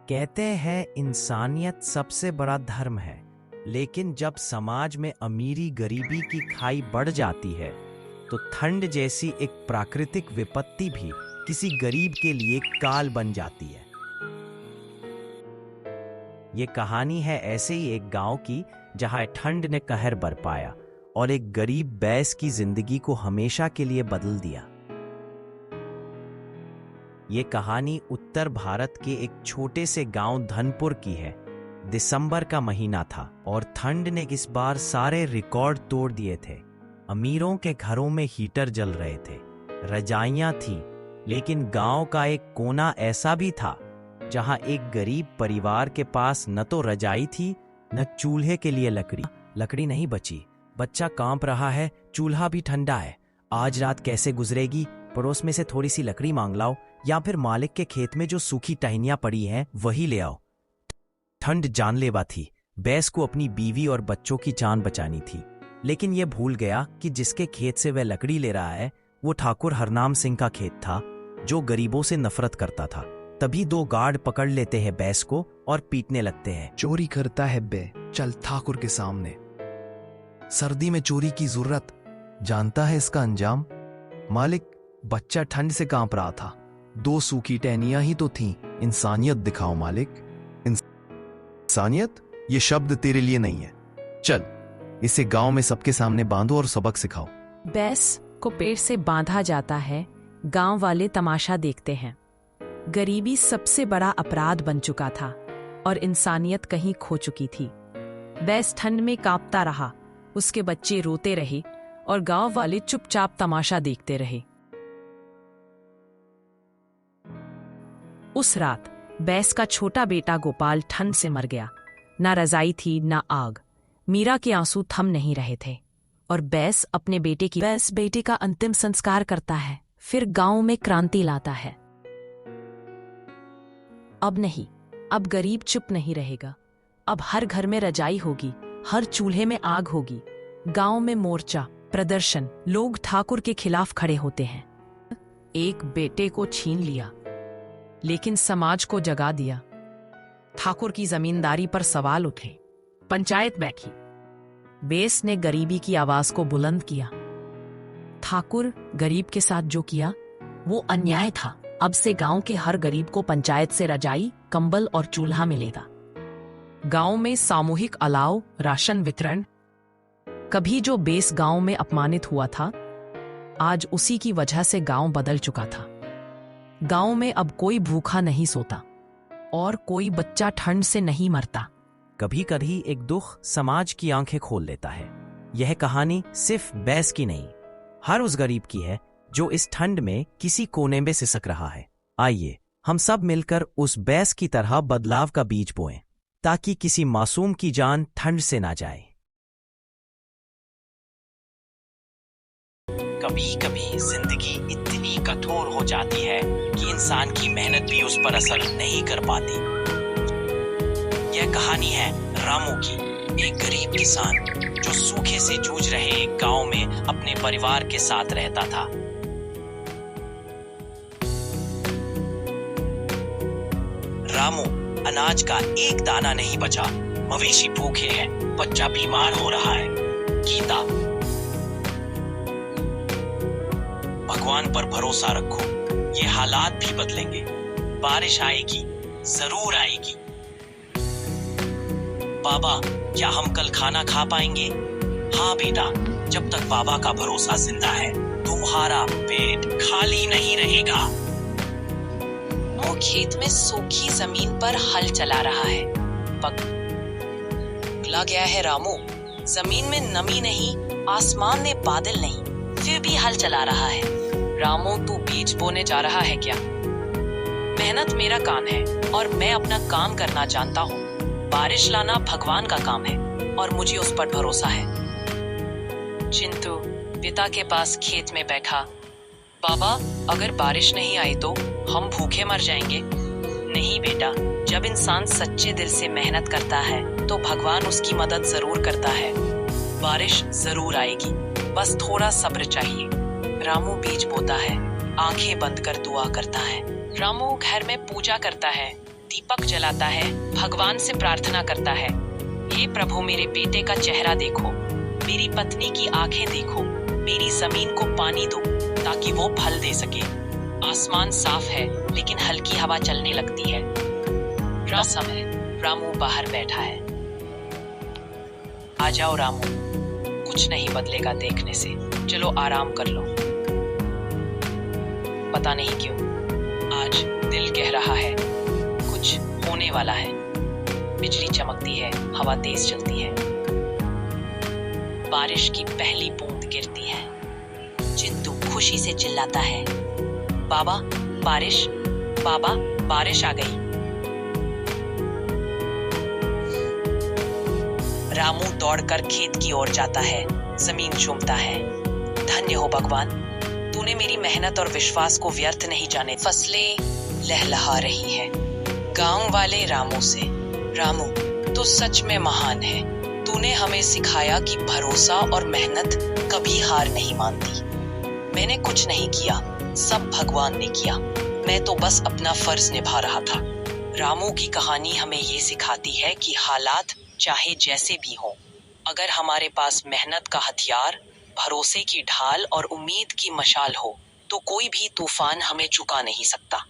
कहते हैं इंसानियत सबसे बड़ा धर्म है, लेकिन जब समाज में अमीरी गरीबी की खाई बढ़ जाती है तो ठंड जैसी एक प्राकृतिक विपत्ति भी किसी गरीब के लिए काल बन जाती है। ये कहानी है ऐसे ही एक गांव की जहां ठंड ने कहर बरपाया और एक गरीब बैस की जिंदगी को हमेशा के लिए बदल दिया। ये कहानी उत्तर भारत के एक छोटे से गांव धनपुर की है। दिसंबर का महीना था और ठंड ने इस बार सारे रिकॉर्ड तोड़ दिए थे। अमीरों के घरों में हीटर जल रहे थे, रजाइयां थीं, लेकिन गांव का एक कोना ऐसा भी था जहां एक गरीब परिवार के पास न तो रजाई थी न चूल्हे के लिए लकड़ी नहीं बची। बच्चा कांप रहा है, चूल्हा भी ठंडा है। आज रात कैसे गुजरेगी? पड़ोस में से थोड़ी सी लकड़ी मांग लाओ या फिर मालिक के खेत में जो सूखी टहनियां पड़ी हैं वही ले आओ। ठंड जानलेवा थी। बैस को अपनी बीवी और बच्चों की जान बचानी थी, लेकिन यह भूल गया कि जिसके खेत से वह लकड़ी ले रहा है वो ठाकुर हरनाम सिंह का खेत था, जो गरीबों से नफरत करता था। तभी दो गार्ड पकड़ लेते हैं बैस को और पीटने लगते हैं। चोरी करता है बे, चल ठाकुर के सामने। सर्दी में चोरी की जरूरत, जानता है इसका अंजाम? मालिक, बच्चा ठंड से कांप रहा था, दो सूखी टहनियां ही तो थीं। इंसानियत दिखाओ मालिक। इंसानियत? ये शब्द तेरे लिए नहीं है। चल इसे गांव में सबके सामने बांधो और सबक सिखाओ। बैस को पेड़ से बांधा जाता है। गांव वाले तमाशा देखते हैं। गरीबी सबसे बड़ा अपराध बन चुका था और इंसानियत कहीं खो चुकी थी। बैस ठंड में कांपता रहा, उसके बच्चे रोते रहे और गांव वाले चुपचाप तमाशा देखते रहे। उस रात बैस का छोटा बेटा गोपाल ठंड से मर गया। ना रजाई थी ना आग। मीरा के आंसू थम नहीं रहे थे और बैस बेटे का अंतिम संस्कार करता है, फिर गांव में क्रांति लाता है। अब नहीं, अब गरीब चुप नहीं रहेगा। अब हर घर में रजाई होगी, हर चूल्हे में आग होगी। गांव में मोर्चा, प्रदर्शन, लोग ठाकुर के खिलाफ खड़े होते हैं। एक बेटे को छीन लिया, लेकिन समाज को जगा दिया। ठाकुर की जमींदारी पर सवाल उठे। पंचायत बैठी। बैस ने गरीबी की आवाज को बुलंद किया। ठाकुर गरीब के साथ जो किया वो अन्याय था। अब से गांव के हर गरीब को पंचायत से रजाई, कंबल और चूल्हा मिलेगा। गांव में सामूहिक अलाव, राशन वितरण। कभी जो बैस गांव में अपमानित हुआ था, आज उसी की वजह से गांव बदल चुका था। गांव में अब कोई भूखा नहीं सोता और कोई बच्चा ठंड से नहीं मरता। कभी कभी एक दुख समाज की आंखें खोल लेता है। यह कहानी सिर्फ बैस की नहीं, हर उस गरीब की है जो इस ठंड में किसी कोने में सिसक रहा है। आइए हम सब मिलकर उस बैस की तरह बदलाव का बीज बोएं, ताकि किसी मासूम की जान ठंड से ना जाए। कभी कभी जिंदगी इतनी कठोर हो जाती है कि इंसान की मेहनत भी उस पर असर नहीं कर पाती। यह कहानी है रामू की, एक गरीब किसान जो सूखे से जूझ रहे एक गांव में अपने परिवार के साथ रहता था। रामू, अनाज का एक दाना नहीं बचा, मवेशी भूखे हैं, बच्चा बीमार हो रहा है। गीता, भगवान पर भरोसा रखो, ये हालात भी बदलेंगे। बारिश आएगी, जरूर आएगी। बाबा, क्या हम कल खाना खा पाएंगे? हाँ बेटा, जब तक बाबा का भरोसा जिंदा है तुम्हारा पेट खाली नहीं रहेगा। वो खेत में सूखी जमीन पर हल चला रहा है। पगला गया है रामू। जमीन में नमी नहीं, आसमान में बादल नहीं, फिर भी हल चला रहा है। रामू, तू बीज बोने जा रहा है क्या? मेहनत मेरा काम है और मैं अपना काम करना जानता हूँ। बारिश लाना भगवान का काम है और मुझे उस पर भरोसा है। चिंटू पिता के पास खेत में बैठा। बाबा, अगर बारिश नहीं आई तो हम भूखे मर जाएंगे। नहीं बेटा, जब इंसान सच्चे दिल से मेहनत करता है तो भगवान उसकी मदद जरूर करता है। बारिश जरूर आएगी, बस थोड़ा सब्र चाहिए। रामू बीज बोता है, आंखें बंद कर दुआ करता है। रामू घर में पूजा करता है, दीपक जलाता है, भगवान से प्रार्थना करता है, हे प्रभु मेरे बेटे का चेहरा देखो, मेरी पत्नी की आंखें देखो, मेरी जमीन को पानी दो ताकि वो फल दे सके। आसमान साफ है लेकिन हल्की हवा चलने लगती है। मौसम है, रामू बाहर बैठा है। आ जाओ रामू, कुछ नहीं बदलेगा देखने से, चलो आराम कर लो। पता नहीं क्यों आज दिल कह रहा है कुछ होने वाला है। बिजली चमकती है, हवा तेज चलती है, बारिश की पहली बूंद गिरती है। चिंटू खुशी से चिल्लाता है, बाबा बारिश, बाबा बारिश आ गई। रामू दौड़कर खेत की ओर जाता है, जमीन चूमता है। धन्य हो भगवान, तूने मेरी मेहनत और विश्वास को व्यर्थ नहीं जाने। फसलें लहलहा रही हैं। गांव वाले रामू से, रामू तू सच में महान है। तूने हमें सिखाया कि भरोसा और मेहनत कभी हार नहीं मानती। मैंने कुछ नहीं किया, सब भगवान ने किया। मैं तो बस अपना फर्ज निभा रहा था। रामू की कहानी हमें ये सिखाती है कि हालात चाहे जैसे भी हों, अगर हमारे पास मेहनत का हथियार, भरोसे की ढाल और उम्मीद की मशाल हो, तो कोई भी तूफान हमें झुका नहीं सकता।